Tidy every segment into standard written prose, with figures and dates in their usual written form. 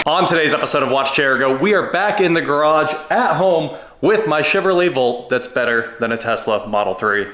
On today's episode of Watch Chair Go, we are back in the garage at home with my Chevrolet Volt that's better than a Tesla Model 3.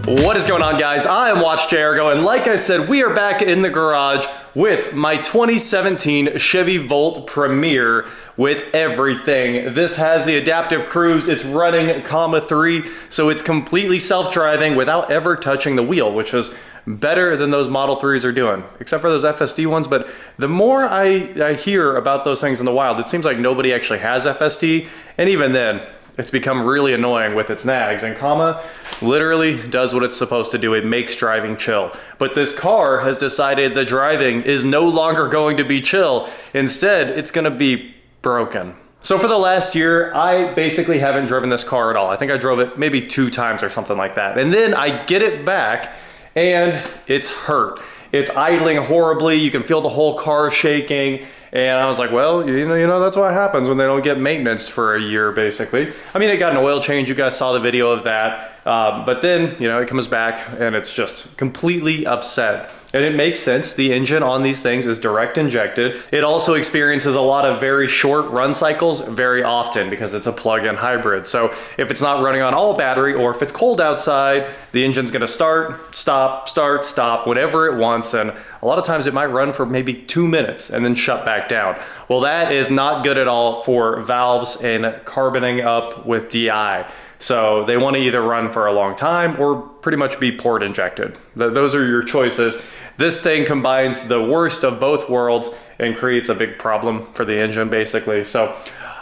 What is going on, guys? I am Watch Chair Go, and like I said, we are back in the garage with my 2017 Chevy Volt Premier with everything. This has the adaptive cruise. It's running comma 3, so it's completely self-driving without ever touching the wheel, which is better than those Model 3s are doing, except for those FSD ones. But the more I hear about those things in the wild, it seems like nobody actually has FSD, and even then, it's become really annoying with its nags, and comma literally does what it's supposed to do. It makes driving chill. But this car has decided the driving is no longer going to be chill. Instead, it's gonna be broken. So for the last year, I basically haven't driven this car at all. I think I drove it maybe 2 times or something like that. And then I get it back and it's hurt. It's idling horribly. You can feel the whole car shaking. And I was like, well, you know, that's what happens when they don't get maintenance for a year, basically. I mean, it got an oil change. You guys saw the video of that. But then, you know, it comes back and it's just completely upset. And it makes sense. The engine on these things is direct injected. It also experiences a lot of very short run cycles very often because it's a plug-in hybrid. So if it's not running on all battery, or if it's cold outside, the engine's gonna start, stop, whatever it wants. And a lot of times it might run for maybe 2 minutes and then shut back down. Well, that is not good at all for valves and carboning up with DI. So they want to either run for a long time or pretty much be port injected. Those are your choices. This thing combines the worst of both worlds and creates a big problem for the engine, basically. So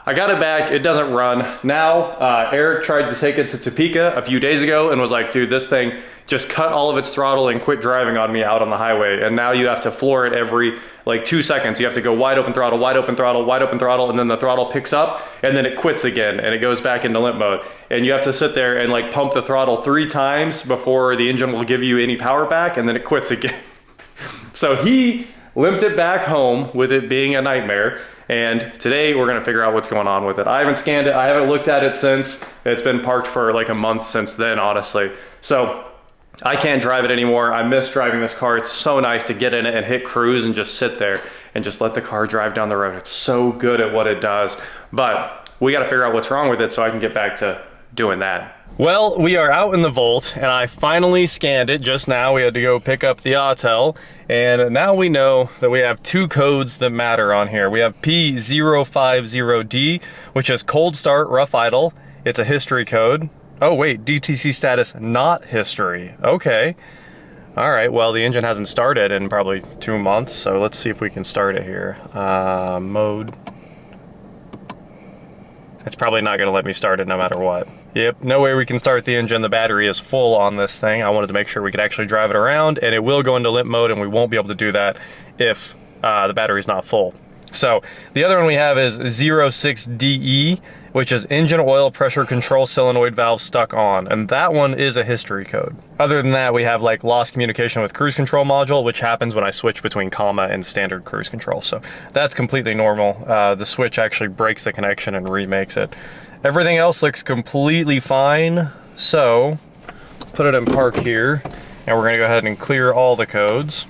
I got it back. It doesn't run. Now, Eric tried to take it to Topeka a few days ago and was like, dude, this thing just cut all of its throttle and quit driving on me out on the highway. And now you have to floor it every like 2 seconds. You have to go wide open throttle, wide open throttle, wide open throttle, and then the throttle picks up and then it quits again and it goes back into limp mode. And you have to sit there and like pump the throttle 3 times before the engine will give you any power back, and then it quits again. So he limped it back home with it being a nightmare. And today we're gonna figure out what's going on with it. I haven't scanned it. I haven't looked at it since. It's been parked for like a month since then, honestly. So I can't drive it anymore. I miss driving this car. It's so nice to get in it and hit cruise and just sit there and just let the car drive down the road. It's so good at what it does. But we gotta figure out what's wrong with it so I can get back to doing that. Well, we are out in the Volt and I finally scanned it just now. We had to go pick up the Autel, and now we know that we have 2 codes that matter on here. We have P050D, which is cold start, rough idle. It's a history code. Oh wait, DTC status not history. Okay. All right, well, the engine hasn't started in probably 2 months, so let's see if we can start it here. Mode. It's probably not gonna let me start it no matter what. Yep, no way we can start the engine. The battery is full on this thing. I wanted to make sure we could actually drive it around, and it will go into limp mode, and we won't be able to do that if the battery's not full. So the other one we have is 06DE, which is engine oil pressure control solenoid valve stuck on, and that one is a history code. Other than that, we have like lost communication with cruise control module, which happens when I switch between comma and standard cruise control. So that's completely normal. The switch actually breaks the connection and remakes it. Everything else looks completely fine. So put it in park here, and we're gonna go ahead and clear all the codes.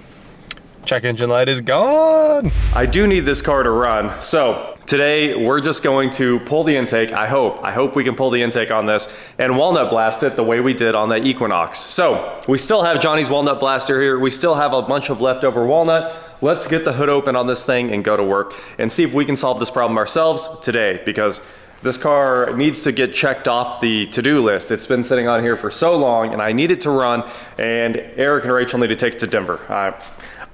Check engine light is gone. I do need this car to run. So today we're just going to pull the intake. I hope we can pull the intake on this and walnut blast it the way we did on the Equinox. So we still have Johnny's walnut blaster here. We still have a bunch of leftover walnut. Let's get the hood open on this thing and go to work and see if we can solve this problem ourselves today, because this car needs to get checked off the to-do list. It's been sitting on here for so long and I need it to run, and Eric and Rachel need to take it to Denver.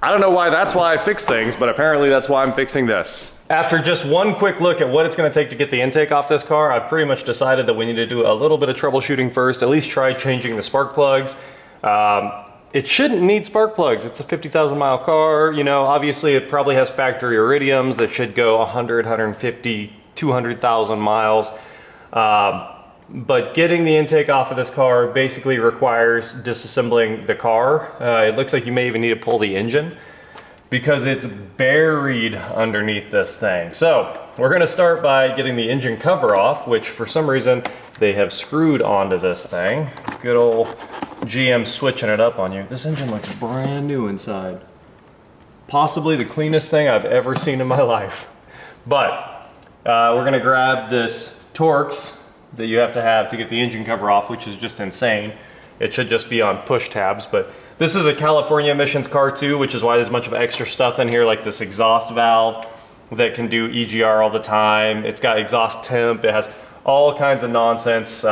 I don't know why that's why I fix things, but apparently that's why I'm fixing this. After just one quick look at what it's gonna take to get the intake off this car, I've pretty much decided that we need to do a little bit of troubleshooting first, at least try changing the spark plugs. It shouldn't need spark plugs. It's a 50,000 mile car. You know, obviously it probably has factory iridiums that should go 100, 150, 200,000 miles. But getting the intake off of this car basically requires disassembling the car. It looks like you may even need to pull the engine because it's buried underneath this thing. So we're gonna start by getting the engine cover off, which for some reason they have screwed onto this thing. Good old GM switching it up on you. This engine looks brand new inside. Possibly the cleanest thing I've ever seen in my life. But we're gonna grab this Torx that you have to get the engine cover off, which is just insane. It should just be on push tabs, but this is a California emissions car too, which is why there's a bunch of extra stuff in here, like this exhaust valve that can do EGR all the time. It's got exhaust temp. It has all kinds of nonsense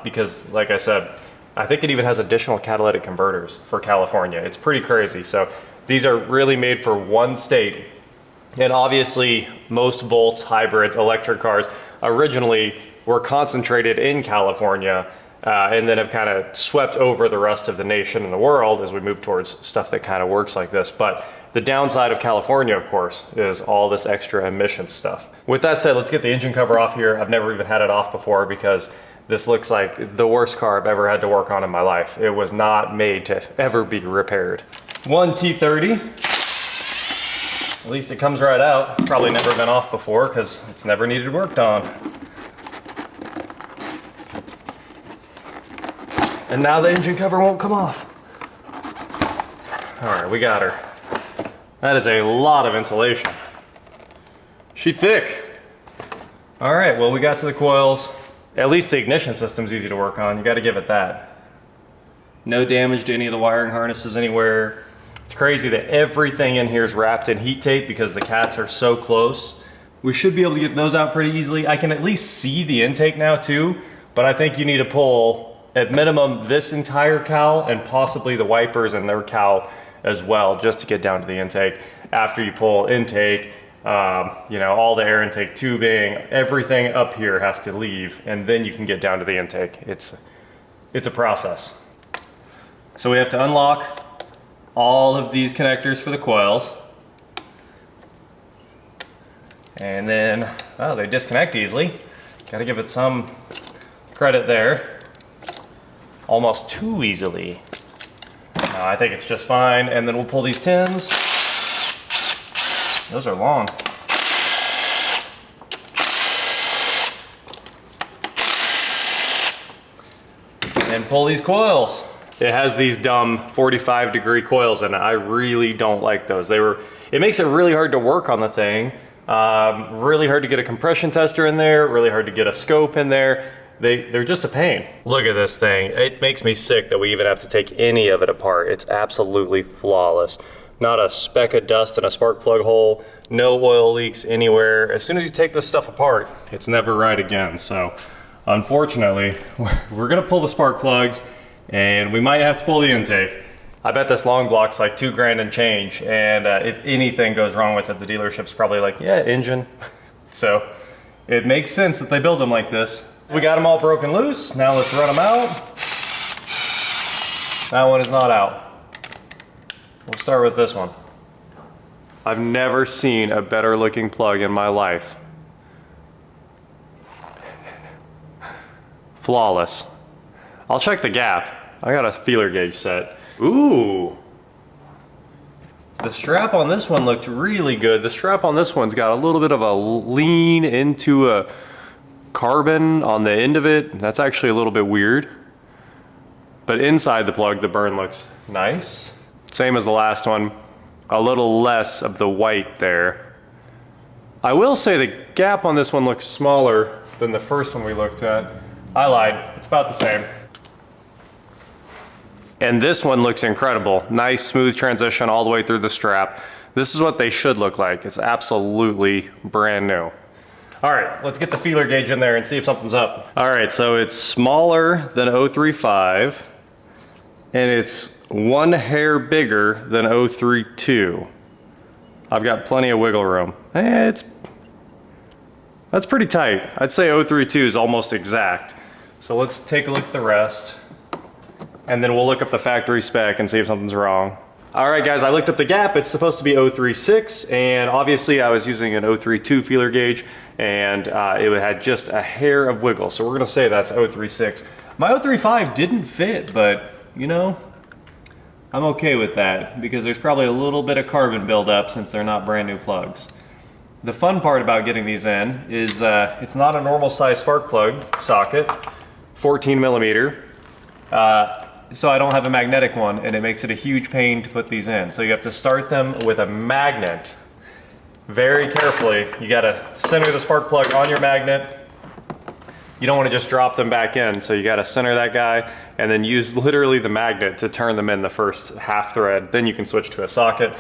because, like I said, I think it even has additional catalytic converters for California. It's pretty crazy. So these are really made for one state. And obviously most Volts, hybrids, electric cars originally were concentrated in California and then have kind of swept over the rest of the nation and the world as we move towards stuff that kind of works like this. But the downside of California, of course, is all this extra emission stuff. With that said, let's get the engine cover off here. I've never even had it off before because this looks like the worst car I've ever had to work on in my life. It was not made to ever be repaired. One T30. At least it comes right out. It's probably never been off before because it's never needed worked on. And now the engine cover won't come off. All right, we got her. That is a lot of insulation. She's thick. All right, well, we got to the coils. At least the ignition system's easy to work on. You got to give it that. No damage to any of the wiring harnesses anywhere. It's crazy that everything in here is wrapped in heat tape because the cats are so close. We should be able to get those out pretty easily. I can at least see the intake now too, but I think you need to pull at minimum this entire cowl and possibly the wipers and their cowl as well, just to get down to the intake. After you pull intake, you know, all the air intake tubing, everything up here has to leave, and then you can get down to the intake. It's a process. So we have to unlock all of these connectors for the coils. And then, oh, they disconnect easily. Gotta give it some credit there. Almost too easily. No, I think it's just fine. And then we'll pull these tins. Those are long. And pull these coils. It has these dumb 45-degree coils in it. I really don't like those. It makes it really hard to work on the thing. Really hard to get a compression tester in there. Really hard to get a scope in there. They're just a pain. Look at this thing. It makes me sick that we even have to take any of it apart. It's absolutely flawless. Not a speck of dust in a spark plug hole. No oil leaks anywhere. As soon as you take this stuff apart, it's never right again. So unfortunately, we're gonna pull the spark plugs and we might have to pull the intake. I bet this long block's like $2 and change. And if anything goes wrong with it, the dealership's probably like, yeah, engine. So it makes sense that they build them like this. We got them all broken loose. Now let's run them out. That one is not out. We'll start with this one. I've never seen a better looking plug in my life. Flawless. I'll check the gap. I got a feeler gauge set. Ooh. The strap on this one looked really good. The strap on this one's got a little bit of a lean into a carbon on the end of it. That's actually a little bit weird. But inside the plug, the burn looks nice. Same as the last one. A little less of the white there. I will say the gap on this one looks smaller than the first one we looked at. I lied. It's about the same. And this one looks incredible. Nice smooth transition all the way through the strap. This is what they should look like. It's absolutely brand new. All right, let's get the feeler gauge in there and see if something's up. All right, so it's smaller than 035 and it's one hair bigger than 032. I've got plenty of wiggle room. That's pretty tight. I'd say 032 is almost exact. So let's take a look at the rest. And then we'll look up the factory spec and see if something's wrong. All right, guys, I looked up the gap. It's supposed to be 036, and obviously I was using an 032 feeler gauge, and it had just a hair of wiggle. So we're gonna say that's 036. My 035 didn't fit, but you know, I'm okay with that because there's probably a little bit of carbon buildup since they're not brand new plugs. The fun part about getting these in is it's not a normal size spark plug socket, 14 millimeter. So I don't have a magnetic one, and it makes it a huge pain to put these in. So you have to start them with a magnet. Very carefully, you gotta center the spark plug on your magnet. You don't wanna just drop them back in, so you gotta center that guy and then use literally the magnet to turn them in the first half thread. Then you can switch to a socket.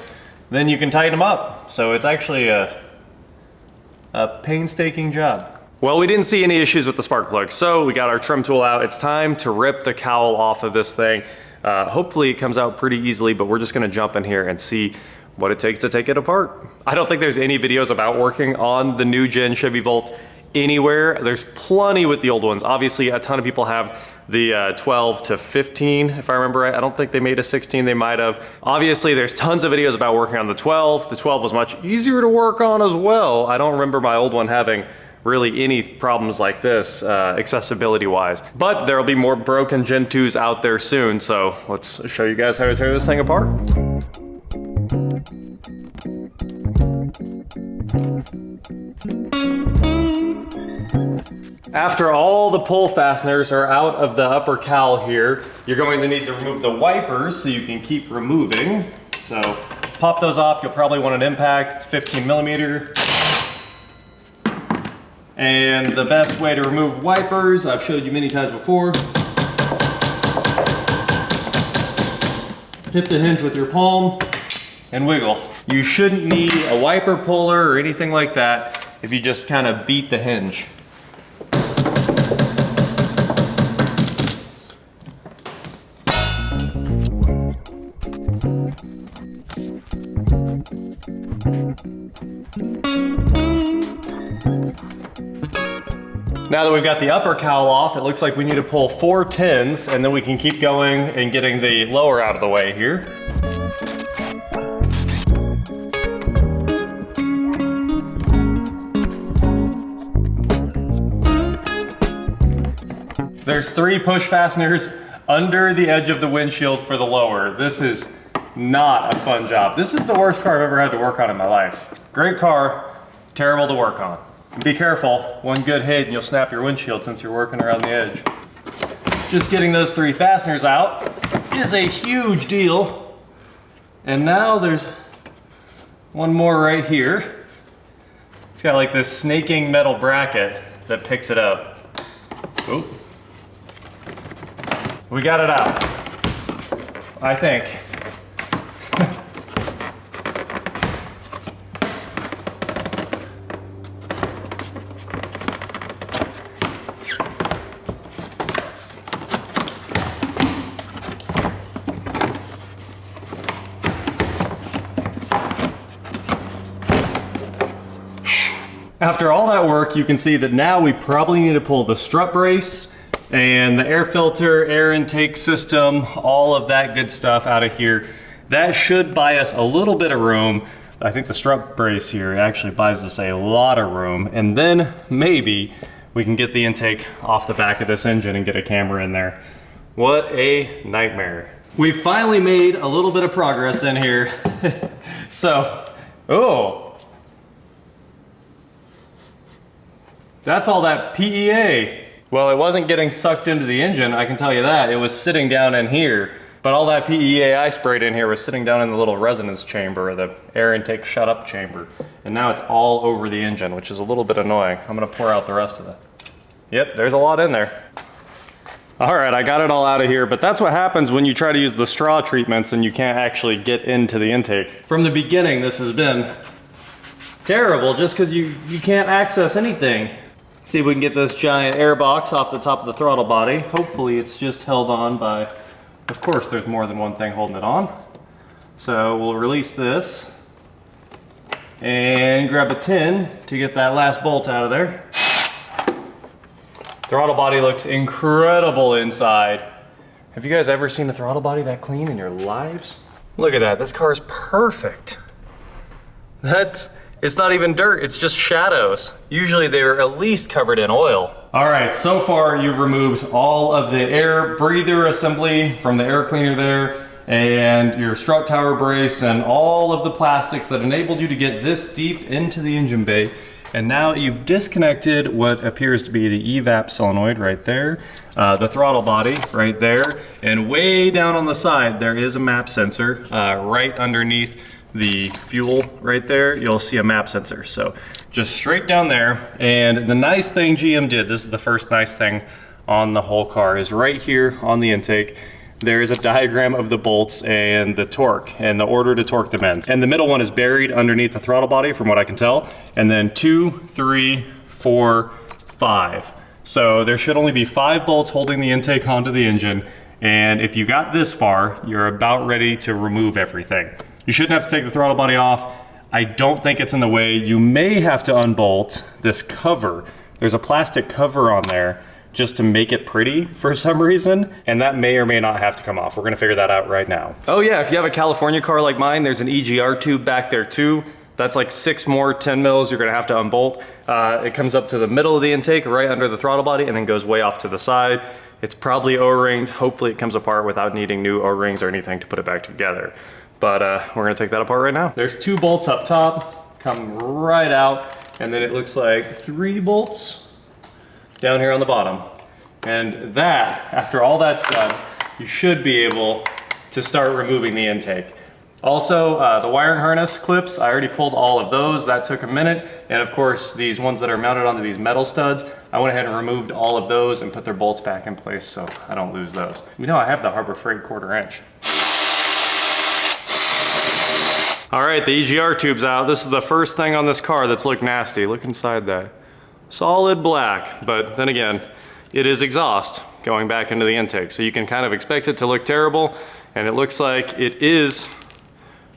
Then you can tighten them up. So it's actually a painstaking job. Well, we didn't see any issues with the spark plug, so we got our trim tool out. It's time to rip the cowl off of this thing. Hopefully it comes out pretty easily, but we're just gonna jump in here and see what it takes to take it apart. I don't think there's any videos about working on the new gen Chevy Volt anywhere. There's plenty with the old ones. Obviously, a ton of people have the 12 to 15, if I remember right. I don't think they made a 16, they might have. Obviously, there's tons of videos about working on the 12. The 12 was much easier to work on as well. I don't remember my old one having really any problems like this, accessibility wise. But there'll be more broken Gen 2s out there soon, so let's show you guys how to tear this thing apart. After all the pull fasteners are out of the upper cowl here, you're going to need to remove the wipers so you can keep removing. So pop those off. You'll probably want an impact. It's 15 millimeter. And the best way to remove wipers, I've showed you many times before. Hit the hinge with your palm and wiggle. You shouldn't need a wiper puller or anything like that if you just kind of beat the hinge. Now that we've got the upper cowl off, it looks like we need to pull 4 tins, and then we can keep going and getting the lower out of the way here. There's 3 push fasteners under the edge of the windshield for the lower. This is not a fun job. This is the worst car I've ever had to work on in my life. Great car, terrible to work on. Be careful, one good hit and you'll snap your windshield since you're working around the edge. Just getting those 3 fasteners out is a huge deal. And now there's one more right here. It's got like this snaking metal bracket that picks it up. Oop. We got it out, I think. After all that work, you can see that now we probably need to pull the strut brace and the air filter, air intake system, all of that good stuff out of here. That should buy us a little bit of room. I think the strut brace here actually buys us a lot of room, and then maybe we can get the intake off the back of this engine and get a camera in there. What a nightmare. We've finally made a little bit of progress in here. So, oh. That's all that PEA. Well, it wasn't getting sucked into the engine, I can tell you that. It was sitting down in here. But all that PEA I sprayed in here was sitting down in the little resonance chamber, or the air intake shut up chamber. And now it's all over the engine, which is a little bit annoying. I'm gonna pour out the rest of it. Yep, there's a lot in there. All right, I got it all out of here, but that's what happens when you try to use the straw treatments and you can't actually get into the intake. From the beginning, this has been terrible just because you can't access anything. See if we can get this giant air box off the top of the throttle body. Hopefully it's just held on by, of course there's more than one thing holding it on. So we'll release this and grab a tin to get that last bolt out of there. Throttle body looks incredible inside. Have you guys ever seen a throttle body that clean in your lives? Look at that, this car is perfect. It's not even dirt, it's just shadows. Usually they're at least covered in oil. All right, so far you've removed all of the air breather assembly from the air cleaner there. and your strut tower brace and all of the plastics that enabled you to get this deep into the engine bay. And now you've disconnected what appears to be the evap solenoid right there, the throttle body right there, and way down on the side there is a map sensor right underneath the fuel right there. You'll see a map sensor. So just straight down there. And the nice thing GM did, this is the first nice thing on the whole car, is right here on the intake there is a diagram of the bolts and the torque and the order to torque them in. And the middle one is buried underneath the throttle body from what I can tell. And then 2, 3, 4, 5. So there should only be 5 bolts holding the intake onto the engine. And if you got this far, you're about ready to remove everything. You shouldn't have to take the throttle body off. I don't think it's in the way. You may have to unbolt this cover. There's a plastic cover on there just to make it pretty for some reason, and that may or may not have to come off. We're gonna figure that out right now. Oh yeah, if you have a California car like mine, there's an EGR tube back there too. That's like 6 more 10 mils you're gonna have to unbolt. It comes up to the middle of the intake, right under the throttle body, and then goes way off to the side. It's probably O-ringed. Hopefully it comes apart without needing new O-rings or anything to put it back together. But we're gonna take that apart right now. There's 2 bolts up top, come right out, and then it looks like 3 bolts down here on the bottom. And that, after all that's done, you should be able to start removing the intake. Also, the wiring harness clips, I already pulled all of those. That took a minute. And of course, these ones that are mounted onto these metal studs, I went ahead and removed all of those and put their bolts back in place so I don't lose those. You know, I have the Harbor Freight 1/4 inch. All right, the EGR tube's out. This is the first thing on this car that's looked nasty. Look inside that. Solid black, but then again, it is exhaust going back into the intake. So you can kind of expect it to look terrible, and it looks like it is.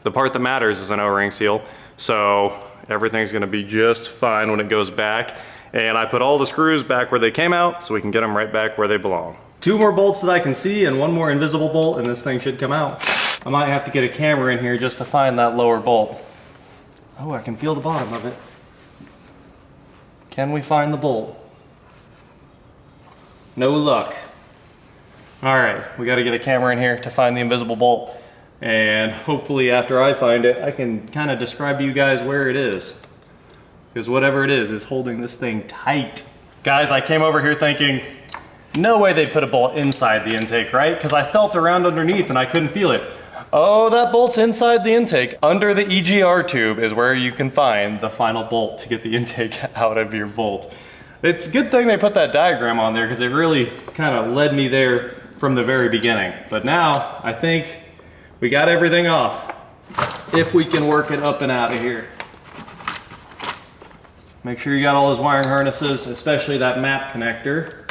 The part that matters is an O-ring seal. So everything's gonna be just fine when it goes back. And I put all the screws back where they came out so we can get them right back where they belong. 2 more bolts that I can see and 1 more invisible bolt, and this thing should come out. I might have to get a camera in here just to find that lower bolt. Oh, I can feel the bottom of it. Can we find the bolt? No luck. All right, we gotta get a camera in here to find the invisible bolt. And hopefully after I find it, I can kind of describe to you guys where it is. Because whatever it is holding this thing tight. Guys, I came over here thinking, no way they'd put a bolt inside the intake, right? Because I felt around underneath and I couldn't feel it. Oh, that bolt's inside the intake. Under the EGR tube is where you can find the final bolt to get the intake out of your Volt. It's a good thing they put that diagram on there because it really kind of led me there from the very beginning. But now I think we got everything off. If we can work it up and out of here. Make sure you got all those wiring harnesses, especially that map connector.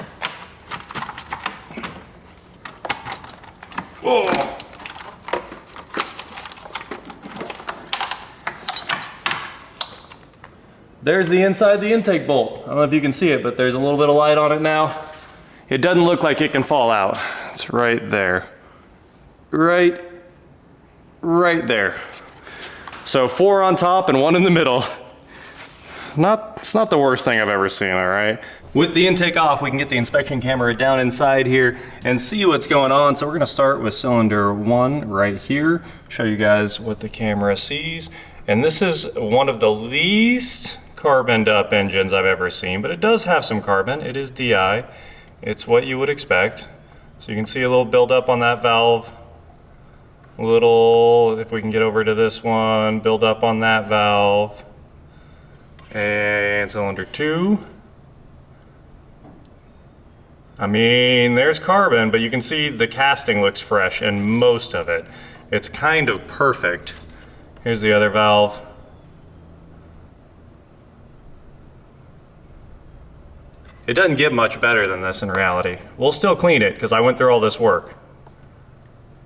Whoa. There's the inside the intake bolt. I don't know if you can see it, but there's a little bit of light on it now. It doesn't look like it can fall out. It's right there. Right there. So 4 on top and 1 in the middle. It's not the worst thing I've ever seen, all right? With the intake off, we can get the inspection camera down inside here and see what's going on. So we're gonna start with cylinder 1 right here, show you guys what the camera sees. And this is one of the least carboned up engines I've ever seen, but it does have some carbon. It is DI. It's what you would expect. So you can see a little buildup on that valve. A little, if we can get over to this one, build up on that valve. And cylinder 2. I mean, there's carbon, but you can see the casting looks fresh and most of it. It's kind of perfect. Here's the other valve. It doesn't get much better than this in reality. We'll still clean it because I went through all this work.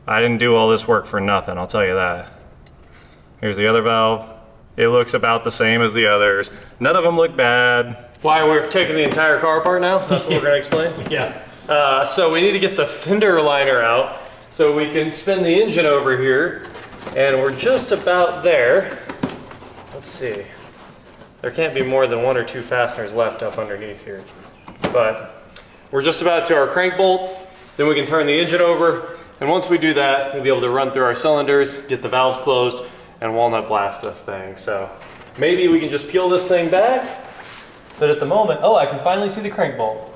I didn't do all this work for nothing, I'll tell you that. Here's the other valve. It looks about the same as the others. None of them look bad. Why we're taking the entire car apart now? That's what we're gonna explain? Yeah. So we need to get the fender liner out so we can spin the engine over here. And we're just about there. Let's see. There can't be more than 1 or 2 fasteners left up underneath here. But we're just about to our crank bolt. Then we can turn the engine over And once we do that, we'll be able to run through our cylinders, get the valves closed, and Walnut blast this thing. So maybe we can just peel this thing back, but at the moment, oh, I can finally see the crank bolt.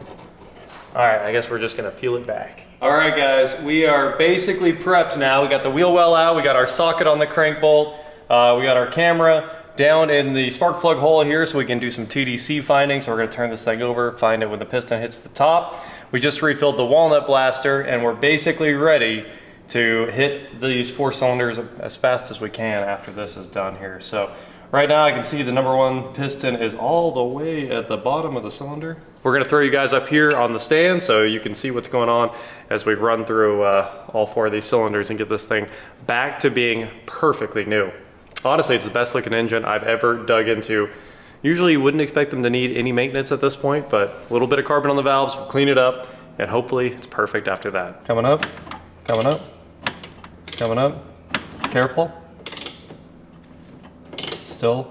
All right, I guess we're just gonna peel it back. All right, guys, we are basically prepped now. We got the wheel well out, we got our socket on the crank bolt, we got our camera down in the spark plug hole here so we can do some TDC finding. So we're gonna turn this thing over, find it when the piston hits the top. We just refilled the Walnut blaster and we're basically ready to hit these 4 cylinders as fast as we can after this is done here. So right now I can see the number 1 piston is all the way at the bottom of the cylinder. We're gonna throw you guys up here on the stand so you can see what's going on as we run through all 4 of these cylinders and get this thing back to being perfectly new. Honestly, it's the best looking engine I've ever dug into. Usually you wouldn't expect them to need any maintenance at this point, but a little bit of carbon on the valves, we'll clean it up, and hopefully it's perfect after that. Coming up, coming up, coming up. Careful. Still.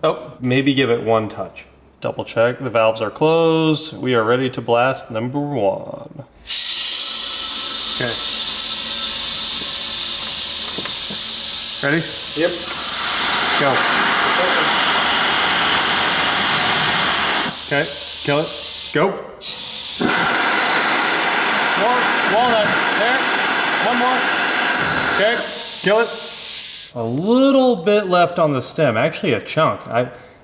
Oh, maybe give it 1 touch. Double check, the valves are closed. We are ready to blast number 1. Okay. Ready? Yep. Go. Okay, kill it. Go. More. Walnut. There. 1 more. Okay, kill it. A little bit left on the stem, actually a chunk.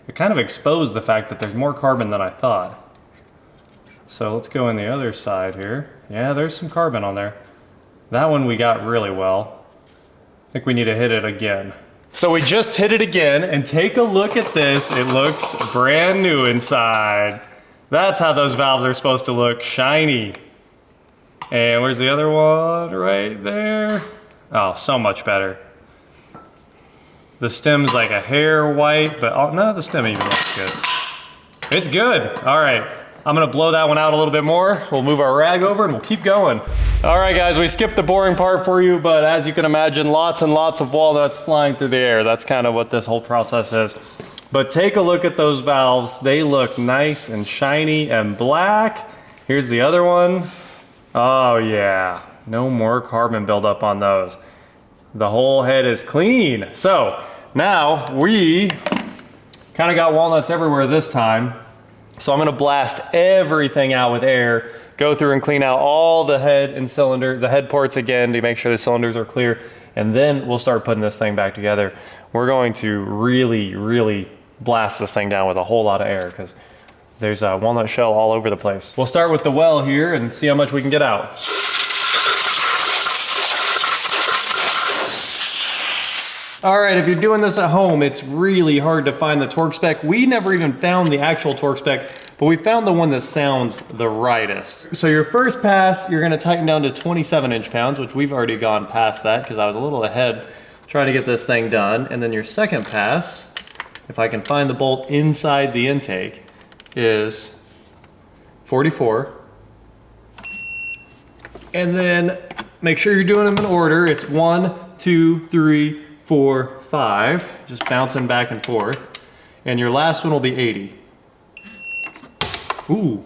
It kind of exposed the fact that there's more carbon than I thought. So let's go in the other side here. Yeah, there's some carbon on there. That one we got really well. I think we need to hit it again. So we just hit it again, and take a look at this. It looks brand new inside. That's how those valves are supposed to look, shiny. And where's the other one? Right there. Oh, so much better. The stem's like a hair white, but oh, no, the stem even looks good. It's good. All right, I'm gonna blow that one out a little bit more. We'll move our rag over and we'll keep going. All right, guys, we skipped the boring part for you, but as you can imagine, lots and lots of walnuts flying through the air. That's kind of what this whole process is. But take a look at those valves. They look nice and shiny and black. Here's the other one. Oh yeah, no more carbon buildup on those. The whole head is clean. So now we kind of got walnuts everywhere this time. So I'm gonna blast everything out with air, go through and clean out all the head and cylinder, the head ports again to make sure the cylinders are clear, and then we'll start putting this thing back together. We're going to really, really blast this thing down with a whole lot of air because there's a walnut shell all over the place. We'll start with the well here and see how much we can get out. All right, if you're doing this at home, it's really hard to find the torque spec. We never even found the actual torque spec, but we found the one that sounds the rightest. So your first pass, you're gonna tighten down to 27 inch-pounds, which we've already gone past that because I was a little ahead trying to get this thing done. And then your second pass, if I can find the bolt inside the intake, is 44. And then make sure you're doing them in order. It's 1, 2, 3, 4, 5, just bouncing back and forth. And your last one will be 80. Ooh,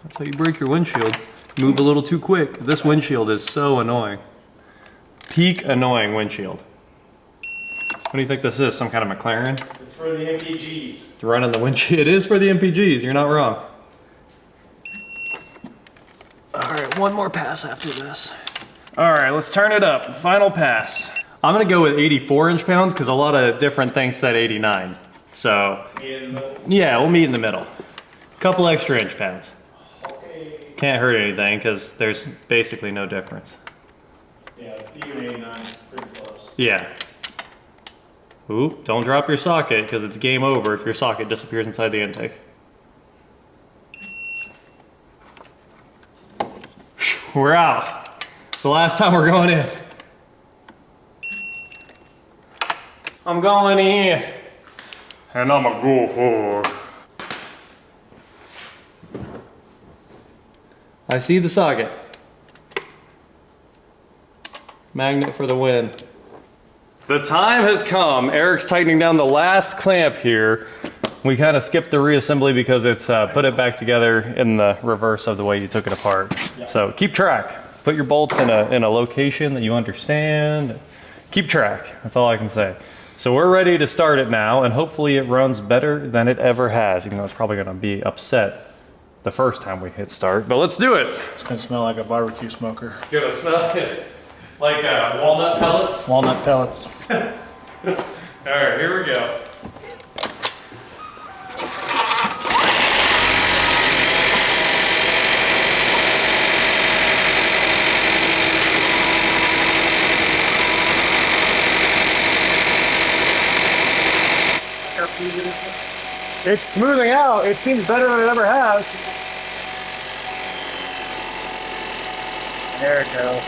that's how you break your windshield. Move a little too quick. This windshield is so annoying. Peak annoying windshield. What do you think this is? Some kind of McLaren? It's for the MPGs. Running the windshield. It is for the MPGs, you're not wrong. All right, one more pass after this. All right, let's turn it up. Final pass. I'm gonna go with 84 inch-pounds because a lot of different things said 89. So, yeah, we'll meet in the middle. Couple extra inch-pounds. Okay. Can't hurt anything because there's basically no difference. Yeah, it's even 89, pretty close. Yeah. Ooh, don't drop your socket because it's game over if your socket disappears inside the intake. We're out. It's the last time we're going in. I'm going in. And I'm gonna go hard. I see the socket. Magnet for the win. The time has come. Eric's tightening down the last clamp here. We kind of skipped the reassembly because it's put it back together in the reverse of the way you took it apart. Yeah. So keep track. Put Put your bolts in a location that you understand. Keep track, that's all I can say. So we're ready to start it now, and hopefully it runs better than it ever has, even though it's probably gonna be upset the first time we hit start, but let's do it. It's gonna smell like a barbecue smoker. It's gonna smell like walnut pellets. Walnut pellets. All right, here we go. It's smoothing out. It seems better than it ever has. There it goes.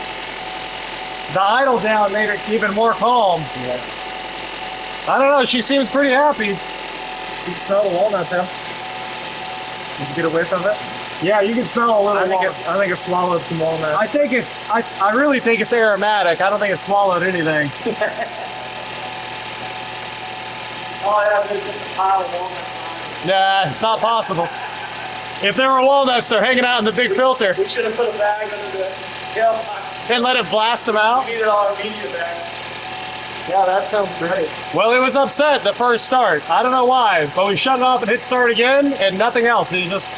The idle down made it even more calm. Yeah. I don't know. She seems pretty happy. You can smell the walnut though. Did you get a whiff of it? Yeah, you can smell a little. I think it swallowed some walnut. I think it's. I really think it's aromatic. I don't think it swallowed anything. Oh yeah, there's just a pile of walnuts. Nah, it's not possible. If there were walnuts, they're hanging out in the big filter. We should have put a bag under the tailpipe. And let it blast them out. We need it all immediate bag. Yeah, that sounds great. Well, it was upset the first start. I don't know why, but we shut it off and hit start again, and nothing else. It's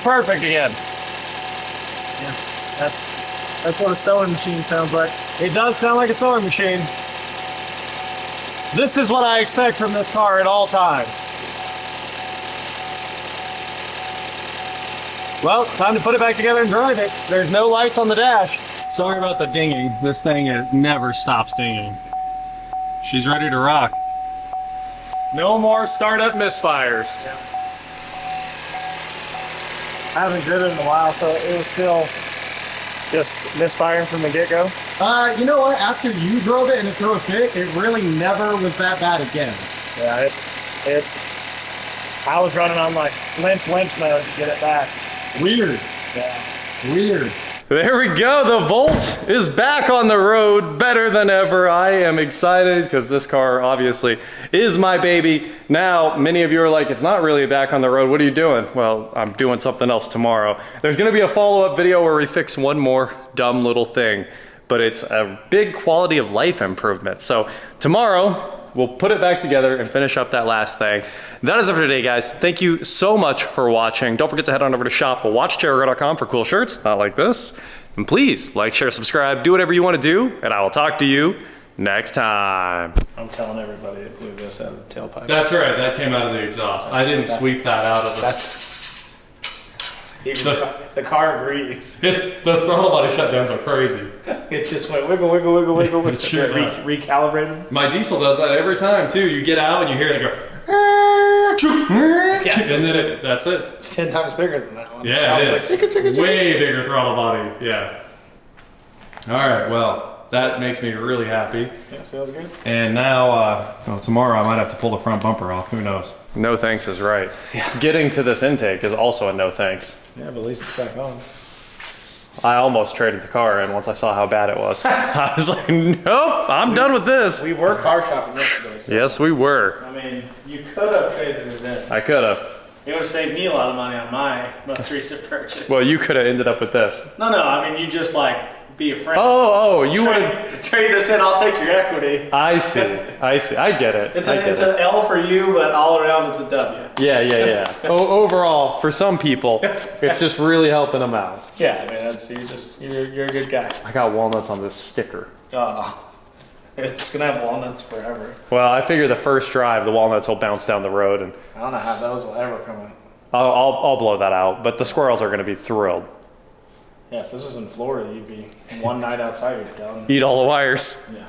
perfect again. Yeah, that's what a sewing machine sounds like. It does sound like a sewing machine. This is what I expect from this car at all times. Well, time to put it back together and drive it. There's no lights on the dash. Sorry about the dinging. This thing, it never stops dinging. She's ready to rock. No more startup misfires. Yeah. I haven't driven in a while, so it was still just misfiring from the get-go. You know what? After you drove it and it threw a fit, it really never was that bad again. Yeah, I was running on like limp mode to get it back. Weird. Yeah. Weird. There we go, the Volt is back on the road, better than ever. I am excited because this car obviously is my baby. Now, many of you are like, it's not really back on the road, what are you doing? Well, I'm doing something else tomorrow. There's gonna be a follow-up video where we fix one more dumb little thing, but it's a big quality of life improvement. So tomorrow, we'll put it back together and finish up that last thing. That is it for today, guys. Thank you so much for watching. Don't forget to head on over to shop.watchterror.com for cool shirts, not like this. And please like, share, subscribe, do whatever you want to do, and I will talk to you next time. I'm telling everybody it blew this out of the tailpipe. That's right, that came out of the exhaust. I didn't sweep that out of the... Even the car agrees. Those throttle body shutdowns are crazy. It just went wiggle, wiggle, wiggle, wiggle, wiggle. It sure does. Recalibrated. My diesel does that every time too. You get out and you hear it go. Yeah, and then that's it. It's 10 times bigger than that one. Yeah, it is. Like, chicka, chicka, chicka. Way bigger throttle body. Yeah. All right. Well, that makes me really happy. Yeah, sounds good. And now, so tomorrow I might have to pull the front bumper off. Who knows? No thanks is right. Yeah. Getting to this intake is also a no thanks. Yeah, but at least it's back on. I almost traded the car in once I saw how bad it was. I was like, nope, I'm done with this. We were car shopping yesterday. So yes, we were. I mean, you could have traded it in. I could have. It would have saved me a lot of money on my most recent purchase. Well, you could have ended up with this. No, I mean, you just like be a friend. Oh, you would have trade this in. I'll take your equity. I see. I get it. It's an L for you, but all around it's a W. Yeah. Overall, for some people, it's just really helping them out. Yeah, I mean, you're a good guy. I got walnuts on this sticker. Oh, it's gonna have walnuts forever. Well, I figure the first drive, the walnuts will bounce down the road, and I don't know how those will ever come in. I'll blow that out. But the squirrels are gonna be thrilled. Yeah, if this was in Florida, you'd be one night outside, you're done. Eat all the wires. Yeah.